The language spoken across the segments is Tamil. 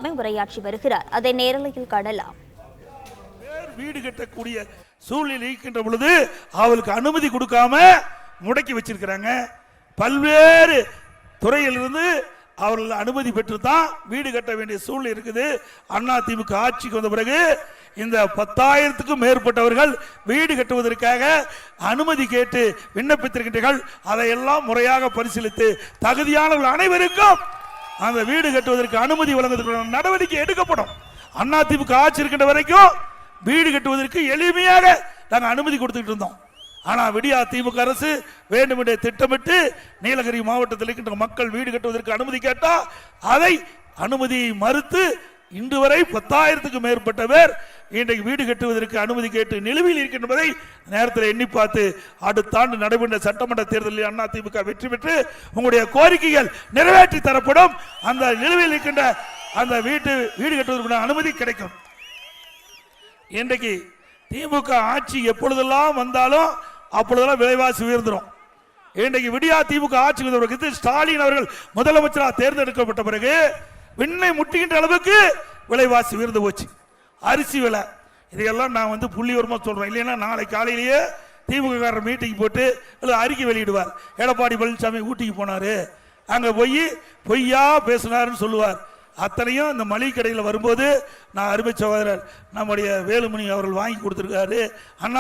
பழனிசாமி உரையாற்றி வருகிறார். அதை நேரலையில் காணலாம். வீடு கட்டக்கூடிய சூழ்நிலை இருக்கின்ற பொழுது அவளுக்கு அனுமதி கொடுக்காம முடக்கி வச்சிருக்கிறாங்க. பல்வேறு துறையிலிருந்து அவர்கள் அனுமதி பெற்று தான் வீடு கட்ட வேண்டிய சூழ்நிலை இருக்குது. அதிமுக ஆட்சிக்கு வந்த பிறகு இந்த 10,000க்கும் மேற்பட்டவர்கள் வீடு கட்டுவதற்காக அனுமதி கேட்டு விண்ணப்பித்திருக்கின்றீர்கள். அதையெல்லாம் முறையாக பரிசீலித்து தகுதியானவர்கள் அனைவருக்கும் அந்த வீடு கட்டுவதற்கு அனுமதி வழங்குவதற்கான நடவடிக்கை எடுக்கப்படும். அதிமுக ஆட்சி இருக்கின்ற வரைக்கும் வீடு கட்டுவதற்கு எளிமையாக நாங்கள் அனுமதி கொடுத்துட்டு இருந்தோம். ஆனா விடியா திமுக அரசு வேண்டுமென்றே திட்டமிட்டு நீலகிரி மாவட்டத்தில் இருக்கின்ற மக்கள் வீடு கட்டுவதற்கு அனுமதி கேட்டா அதை அனுமதியை மறுத்து இன்று வரை 10,000க்கும் மேற்பட்ட பேர் இன்றைக்கு வீடு கட்டுவதற்கு அனுமதி கேட்டு நிலுவையில் இருக்கின்றதை நேரத்தில் எண்ணி பார்த்து அடுத்த ஆண்டு நடைபெற்ற சட்டமன்ற தேர்தலில் அதிமுக வெற்றி பெற்று உங்களுடைய கோரிக்கைகள் நிறைவேற்றி தரப்படும். அந்த நிலுவையில் இருக்கின்ற அந்த வீடு கட்டுவதற்கான அனுமதி கிடைக்கும். இன்றைக்கு திமுக ஆட்சி எப்பொழுதெல்லாம் வந்தாலும் அப்பொழுதெல்லாம் விலைவாசி உயர்ந்துடும். இன்றைக்கு விடியா திமுக ஆட்சி வந்தவர்களுக்கு ஸ்டாலின் அவர்கள் முதலமைச்சராக தேர்ந்தெடுக்கப்பட்ட பிறகு விண்ணை முட்டுகின்ற அளவுக்கு விலைவாசி உயர்ந்து போச்சு. அரிசி விலை இதையெல்லாம் நான் புள்ளிவரமா சொல்றேன். இல்லைன்னா நாளை காலையிலேயே திமுக மீட்டிங் போட்டு அறிக்கை வெளியிடுவார். எடப்பாடி பழனிசாமி ஊட்டிக்கு போனாரு, அங்க போய் பொய்யா பேசினாருன்னு சொல்லுவார். அத்தனையும் இந்த மளிகை கடையில் வரும்போது நான் அருமை சகோதரர் நம்முடைய வேலுமணி அவர்கள் வாங்கி கொடுத்துருக்காரு.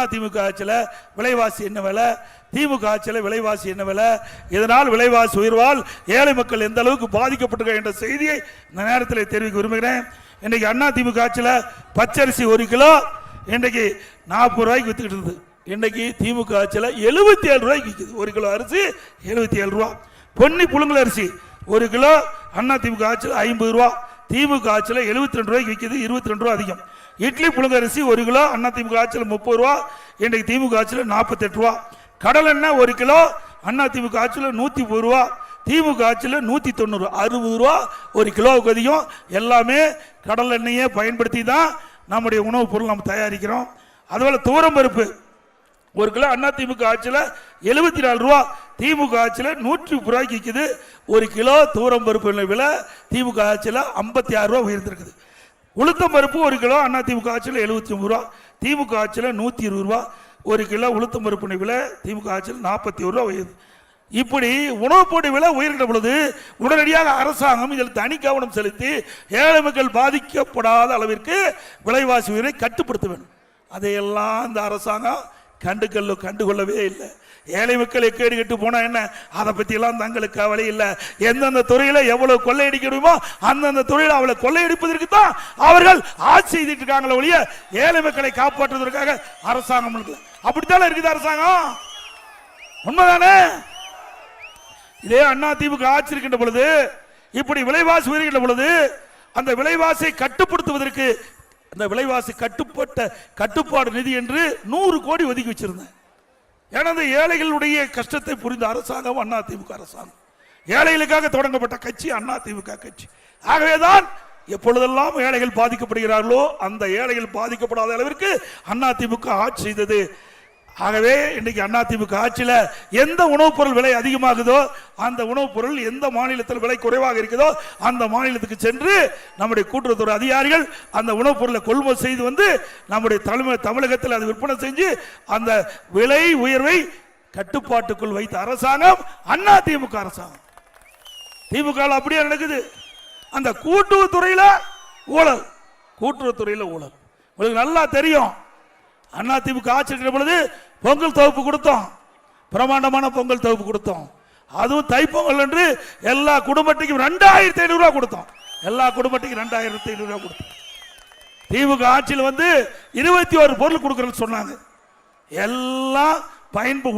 அதிமுக ஆட்சியில் விலைவாசி என்ன விலை, திமுக ஆட்சியில் விலைவாசி என்ன விலை, இதனால் விலைவாசி உயர்வால் ஏழை மக்கள் எந்த அளவுக்கு பாதிக்கப்பட்டிருக்க என்ற செய்தியை இந்த நேரத்தில் தெரிவிக்க விரும்புகிறேன். இன்றைக்கு அதிமுக ஆட்சியில் பச்சரிசி 1 கிலோ இன்றைக்கு 40 ரூபாய்க்கு வித்துக்கிட்டு இருந்தது. இன்றைக்கு திமுக ஆட்சியில் 77 ரூபாய்க்கு விற்குது. 1 கிலோ அரிசி 77 ரூபா. பொன்னி புழுங்கல் அரிசி 1 கிலோ அதிமுக ஆட்சியில் 50 ரூபா, திமுக ஆட்சியில் 72 ரூபாய்க்கு விற்கிது, 22 ரூபா அதிகம். இட்லி புழுங்க அரிசி 1 கிலோ அதிமுக ஆட்சியில் 30 ரூபா, இன்றைக்கு திமுக ஆட்சியில் 48 ரூபா. கடல் எண்ணெய் 1 கிலோ அதிமுக ஆட்சியில் 130 ரூபா, திமுக ஆட்சியில் 190 60 ரூபா 1 கிலோவுக்கு அதிகம். எல்லாமே கடல் எண்ணெயை பயன்படுத்தி தான் நம்முடைய உணவுப் பொருள் நம்ம தயாரிக்கிறோம். அதுபோல துவரம் பருப்பு 1 கிலோ அதிமுக ஆட்சியில் 74 ரூபா, திமுக ஆட்சியில் 130 ரூபாய்க்கு விற்குது. 1 கிலோ துவரம் பருப்பு விலை திமுக ஆட்சியில் 56 ரூபா உயர்ந்திருக்குது. உளுத்தம் பருப்பு 1 கிலோ அதிமுக ஆட்சியில் 79 ரூபா, திமுக ஆட்சியில் 120 ரூபா. 1 கிலோ உளுத்தம் பருப்பு விலை திமுக ஆட்சியில் 41 ரூபா உயர்ந்து. இப்படி உணவுப் பொருள் விலை உயர்கின்ற பொழுது உடனடியாக அரசாங்கம் இதில் தனி கவனம் செலுத்தி ஏழை மக்கள் பாதிக்கப்படாத அளவிற்கு விலைவாசி உயர்வை கட்டுப்படுத்த வேண்டும். அதையெல்லாம் இந்த அரசாங்கம் கண்டுகொள்ளவே இல்லை. ஏழை மக்கள் எக்கேடு கெட்டு போனா என்ன, அதை பத்தி எல்லாம் தங்களுக்கு கவலை இல்லை. எந்தெந்த துறையில எவ்வளவு கொள்ளையடிக்கணுமோ அந்தந்த துறையில அவளை கொள்ளையடிப்பதற்கு தான் அவர்கள் ஆட்சி செய்துட்டு இருக்காங்களே ஒழிய ஏழை மக்களை காப்பாற்றுவதற்காக அரசாங்கம் அப்படித்தானே இருக்குது அரசாங்கம். உண்மைதானே? இதே அதிமுக ஆட்சி இருக்கின்ற பொழுது இப்படி விலைவாசி உயர்கின்ற பொழுது அந்த விலைவாசியை கட்டுப்படுத்துவதற்கு அந்த விலைவாசி கட்டுப்பாடு நிதி என்று 100 கோடி ஒதுக்கி வச்சிருந்தேன். ஏன்னா இந்த ஏழைகளுடைய கஷ்டத்தை புரிந்த அரசாங்கம் அதிமுக அரசாங்கம். ஏழைகளுக்காக தொடங்கப்பட்ட கட்சி அதிமுக கட்சி. ஆகவேதான் எப்பொழுதெல்லாம் ஏழைகள் பாதிக்கப்படுகிறார்களோ அந்த ஏழைகள் பாதிக்கப்படாத அளவிற்கு அதிமுக ஆட்சி செய்தது. ஆகவே இன்றைக்கு அதிமுக ஆட்சியில் எந்த உணவுப் பொருள் விலை அதிகமாகுதோ அந்த உணவுப் பொருள் எந்த மாநிலத்தில் விலை குறைவாக இருக்குதோ அந்த மாநிலத்துக்கு சென்று நம்முடைய கூட்டுறவுத்துறை அதிகாரிகள் அந்த உணவுப் பொருளை கொள்முதல் செய்து நம்முடைய தமிழகத்தில் அதை விற்பனை செஞ்சு அந்த விலை உயர்வை கட்டுப்பாட்டுக்குள் வைத்த அரசாங்கம் அதிமுக அரசாங்கம். திமுக அப்படியே நடக்குது. அந்த கூட்டுறவுத்துறையில ஊழல் உங்களுக்கு நல்லா தெரியும். அதிமுக ஆட்சி இருக்கிற பொழுது பொங்கல் தொகுப்பு கொடுத்தோம், பிரமாண்டமான பொங்கல் தொகுப்பு கொடுத்தோம். அதுவும் தைப்பொங்கல் என்று எல்லா குடும்பத்துக்கும் 2,500 ரூபாய் கொடுத்தோம். எல்லா குடும்பத்துக்கும் 2,500 ரூபாய் கொடுத்தோம். திமுக ஆட்சியில் 21 பொருள் கொடுக்கறன்னு சொன்னாங்க. எல்லாம்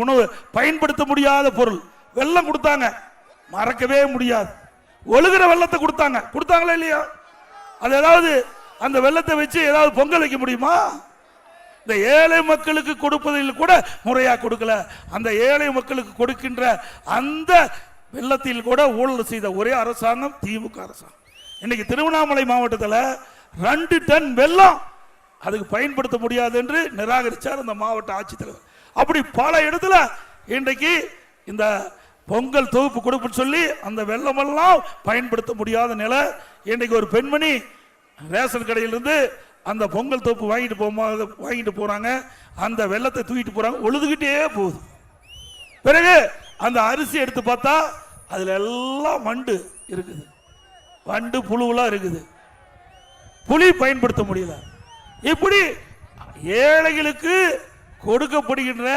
உணவு பயன்படுத்த முடியாத பொருள். வெள்ளம் கொடுத்தாங்க, மறக்கவே முடியாது. ஒழுகிற வெள்ளத்தை கொடுத்தாங்களா இல்லையா? அது ஏதாவது அந்த வெள்ளத்தை வச்சு ஏதாவது பொங்கல் வைக்க முடியுமா? இந்த ஏழை மக்களுக்கு கொடுப்பதில் கூட முறையா கொடுக்கல. அந்த ஏழை மக்களுக்கு கொடுக்கின்ற அந்த வெள்ளத்தில் கூட ஊழல் செய்த ஒரே அரசாங்கம் திமுக அரசாங்கம். இன்னைக்கு திருவண்ணாமலை மாவட்டத்தில் 2 டன் வெள்ளம் அதுக்கு பயன்படுத்த முடியாது என்று நிராகரித்தார் அந்த மாவட்ட ஆட்சித்தலைவர். அப்படி பல இடத்துல இன்றைக்கு இந்த பொங்கல் தொகுப்பு கொடுப்புன்னு சொல்லி அந்த வெள்ளமெல்லாம் பயன்படுத்த முடியாத நிலை இன்றைக்கு ஒரு பெண்மணி ரேஷன் கடையிலிருந்து அந்த பொங்கல் தோப்பு வாங்கிட்டு போறாங்க, அந்த வெள்ளத்தை தூக்கிட்டு போறாங்க, ஒழுதுகிட்டே போகுது. பிறகு அந்த அரிசி எடுத்து பார்த்தா அதுல எல்லாம் வண்டு இருக்குது, வண்டு புழுவெல்லாம் இருக்குது, புளி பயன்படுத்த முடியல. இப்படி ஏழைகளுக்கு கொடுக்கப்படுகின்ற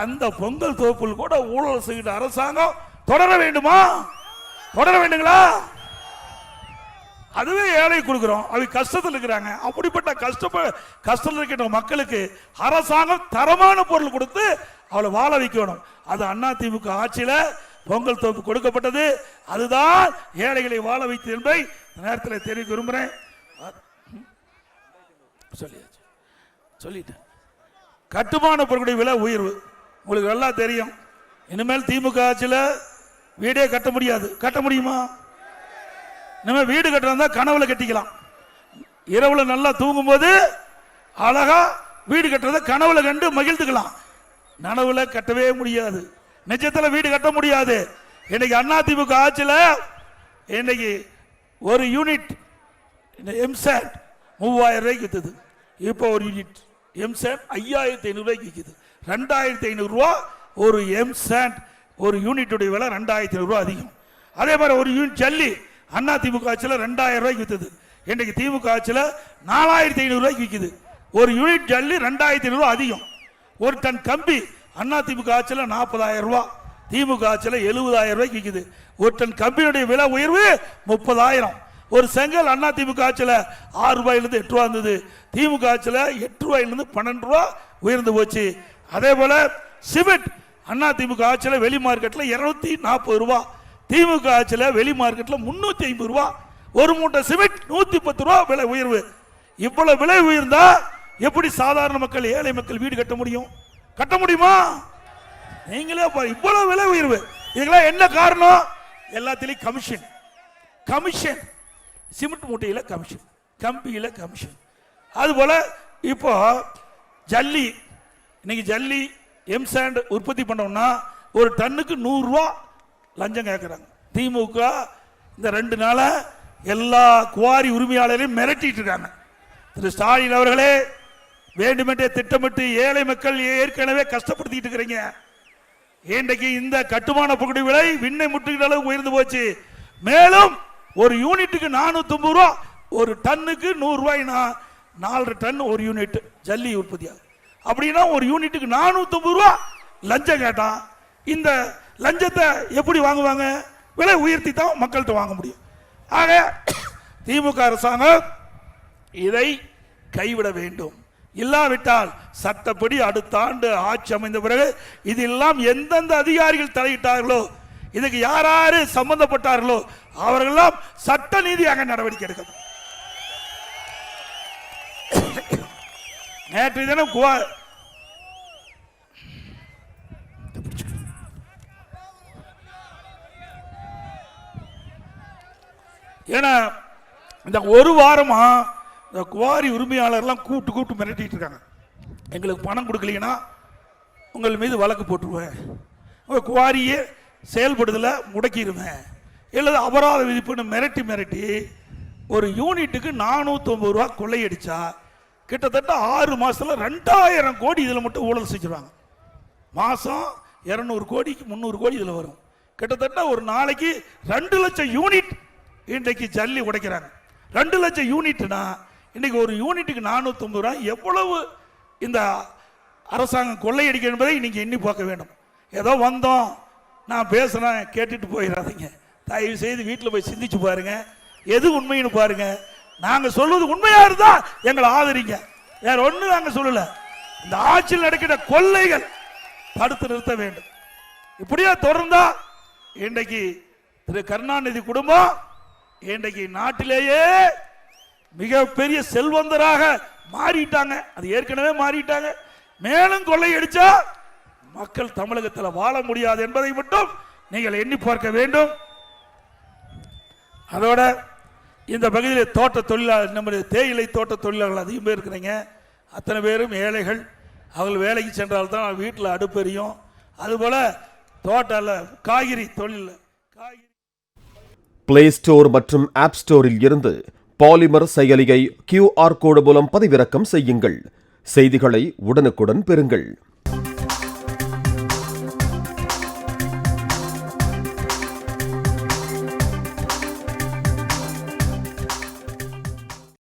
அந்த பொங்கல் தோப்பில் கூட ஊழல் செய்கின்ற அரசாங்கம் தொடர வேண்டுமா? தொடர வேண்டுங்களா? அதுவே ஏழை கொடுக்கிறோம், அவங்க கஷ்டத்தில் இருக்கிறாங்க. அப்படிப்பட்ட கஷ்டத்தில் இருக்கிற மக்களுக்கு அரசாங்கம் தரமான பொருள் கொடுத்து அவளை வாழ வைக்கணும். அது அதிமுக ஆட்சியில பொங்கல் தோப்பு கொடுக்கப்பட்டது. அதுதான் ஏழைகளை வாழ வைத்தது என்பதை நேரத்தில் தெரிவிக்க விரும்புகிறேன். சொல்லிட்டேன். கட்டுமான பொருட்களுடைய விலை உயர்வு உங்களுக்கு நல்லா தெரியும். இனிமேல் திமுக ஆட்சியில் வீடே கட்ட முடியாது. கட்ட முடியுமா? இனிமேல் வீடு கட்டுறதா கனவுல கட்டிக்கலாம். இரவுல நல்லா தூங்கும் போது அழகா வீடு கட்டுறத கனவுல கண்டு மகிழ்ந்துக்கலாம். நனவுல கட்டவே முடியாது, நிஜத்துல வீடு கட்ட முடியாது. இன்னைக்கு அதிமுக ஆட்சியில் இன்னைக்கு ஒரு யூனிட் எம்சாண்ட் 3000 ரூபாய்க்கு வித்தது. இப்போ ஒரு யூனிட் எம்சாண்ட் 5500 ரூபாய்க்கு விற்குது. 2500 ரூபா ஒரு எம்சாண்ட், ஒரு யூனிட்டுடைய விலை 2500 ரூபா அதிகம். அதே மாதிரி ஒரு யூனிட் ஜல்லி அதிமுக ஆட்சியில் 2000 ரூபாய்க்கு வித்தது. இன்னைக்கு திமுக ஆட்சியில் 4500 ரூபாய்க்கு விற்குது. ஒரு யூனிட் ஜல்லி 2500 ரூபா அதிகம். ஒரு டன் கம்பி அதிமுக ஆட்சியில் 40,000 ரூபா, திமுக ஆட்சியில் 70,000 ரூபாய்க்கு விற்குது. ஒரு டன் கம்பியுடைய விலை உயர்வு 30,000. ஒரு செங்கல் அதிமுக ஆட்சியில் 6 ரூபாயிலிருந்து 8 ரூபா இருந்தது, திமுக ஆட்சியில் 8 ரூபாயிலிருந்து 12 ரூபா உயர்ந்து போச்சு. அதே போல சிமெண்ட் அதிமுக ஆட்சியில் வெளி மார்க்கெட்டில் 240 ரூபா, திமுக ஆட்சியில் வெளி மார்க்கெட்டில் 350 ரூபா. ஒரு மூட்டை சிமெண்ட் 110 ரூபா விலை உயர்வு. இவ்வளவு விலை உயர்ந்தா எப்படி சாதாரண மக்கள், ஏழை மக்கள் வீடு கட்ட முடியும்? கட்ட முடியுமா? நீங்களே இவ்வளவு விலை உயர்வு. இதெல்லாம் என்ன காரணம்? எல்லாத்திலையும் கமிஷன். கமிஷன், சிமெண்ட் மூட்டையில கமிஷன், கம்பியில கமிஷன். அதுபோல இப்போ ஜல்லி, இன்னைக்கு ஜல்லி எம்சாண்ட் உற்பத்தி பண்ணோம்னா ஒரு டன்னுக்கு 100 ரூபா லஞ்சம் கேட்கிறாங்க. திமுக இந்த 2 நாளா எல்லா குவாரி உரிமையாளரையும் மிரட்டிட்டு இருக்காங்க. திரு ஸ்டாலின் அவர்களே, வேண்டுமென்றே திட்டமிட்டு ஏழை மக்கள் ஏற்கனவே கஷ்டப்படுத்திட்டு இருக்கிறீங்க. இன்றைக்கு இந்த கட்டுமான பொருட்கள் விலை விண்ணை முட்டுகிற அளவுக்கு உயர்ந்து போச்சு. மேலும் ஒரு யூனிட்டுக்கு 450 ரூபா, ஒரு டன்னுக்கு 100 ரூபாய்னா 4 டன் ஒரு யூனிட் ஜல்லி உற்பத்தி ஆகும். அப்படின்னா ஒரு யூனிட்டுக்கு 450 ரூபா லஞ்சம் கேட்டான். இந்த லஞ்சத்தை எப்படி வாங்குவாங்க? விலை உயர்த்தி தான் மக்கள்கிட்ட வாங்க முடியும். ஆக திமுக அரசாங்கம் இதை கைவிட வேண்டும். இல்லாவிட்டால் சட்டப்படி அடுத்த ஆண்டு ஆட்சி அமைந்த பிறகு இதெல்லாம் எந்தெந்த அதிகாரிகள் தலையிட்டார்களோ, இதுக்கு யாராரு சம்பந்தப்பட்டார்களோ அவர்களெல்லாம் சட்ட நீதியாக நடவடிக்கை எடுக்கணும். நேற்று தினம் ஏன்னா இந்த ஒரு வாரமா இந்த குவாரி உரிமையாளர்லாம் கூட்டு மிரட்டிட்டு இருக்காங்க. எங்களுக்கு பணம் கொடுக்கலீங்கன்னா உங்கள் மீது வழக்கு போட்டுருவேன், உங்கள் குவாரியே செயல்படுதல முடக்கிடுவேன், இல்லை அபராத விதிப்புன்னு மிரட்டி ஒரு யூனிட்டுக்கு 450 ரூபா கொள்ளையடிச்சா கிட்டத்தட்ட 6 மாசத்துல 2000 கோடி இதில் மட்டும் ஊழல் செஞ்சிருவாங்க. மாசம் 200 கோடிக்கு 300 கோடி இதில் வரும். கிட்டத்தட்ட ஒரு நாளைக்கு 2 லட்சம் யூனிட் இன்றைக்கு ஜல்லி உடைக்கிறாங்க. 2 லட்சம் யூனிட்னா இன்னைக்கு ஒரு யூனிட்டுக்கு 450 ரூபாய் எவ்வளவு இந்த அரசாங்கம் கொள்ளையடிக்க என்பதை நீங்க எண்ணி பார்க்க வேண்டும். ஏதோ வந்தோம் நான் பேசுறேன் கேட்டுட்டு போயிடாதீங்க. தயவு செய்து வீட்டில் போய் சிந்திச்சு பாருங்க, எது உண்மைன்னு பாருங்க. நாங்க சொல்வது உண்மையா இருந்தா எங்களை ஆதரிங்க, வேற ஒண்ணு நாங்க சொல்லல. இந்த ஆட்சியில் நடக்கிற கொள்ளைகள் தடுத்து நிறுத்த வேண்டும். இப்படியா தொடர்ந்தா இன்றைக்கு திரு கருணாநிதி குடும்பம் இன்றைக்கு நாட்டிலேயே மிகப்பெரிய செல்வந்தராக மாறிட்டாங்க. அது ஏற்கனவே மாறிட்டாங்க. மேலும் கொள்ளையடிச்சா மக்கள் தமிழகத்தில் வாழ முடியாது என்பதை மட்டும் நீங்கள் எண்ணி பார்க்க வேண்டும். அதோட இந்த பகுதியில் தோட்ட தொழிலாளர், நம்முடைய தேயிலை தோட்ட தொழிலாளர்கள் அதிகம் பேர் இருக்கிறீங்க. அத்தனை பேரும் ஏழைகள். அவர்கள் வேலைக்கு சென்றால்தான் வீட்டில் அடுப்பெரியும். அதுபோல தோட்டல காய்கறி தொழில், காய்கறி பிளே ஸ்டோர் மற்றும் ஆப் ஸ்டோரில் இருந்து பாலிமர் செயலியை QR கோடு மூலம் பதிவிறக்கம் செய்யுங்கள். செய்திகளை உடனுக்குடன் பெறுங்கள்.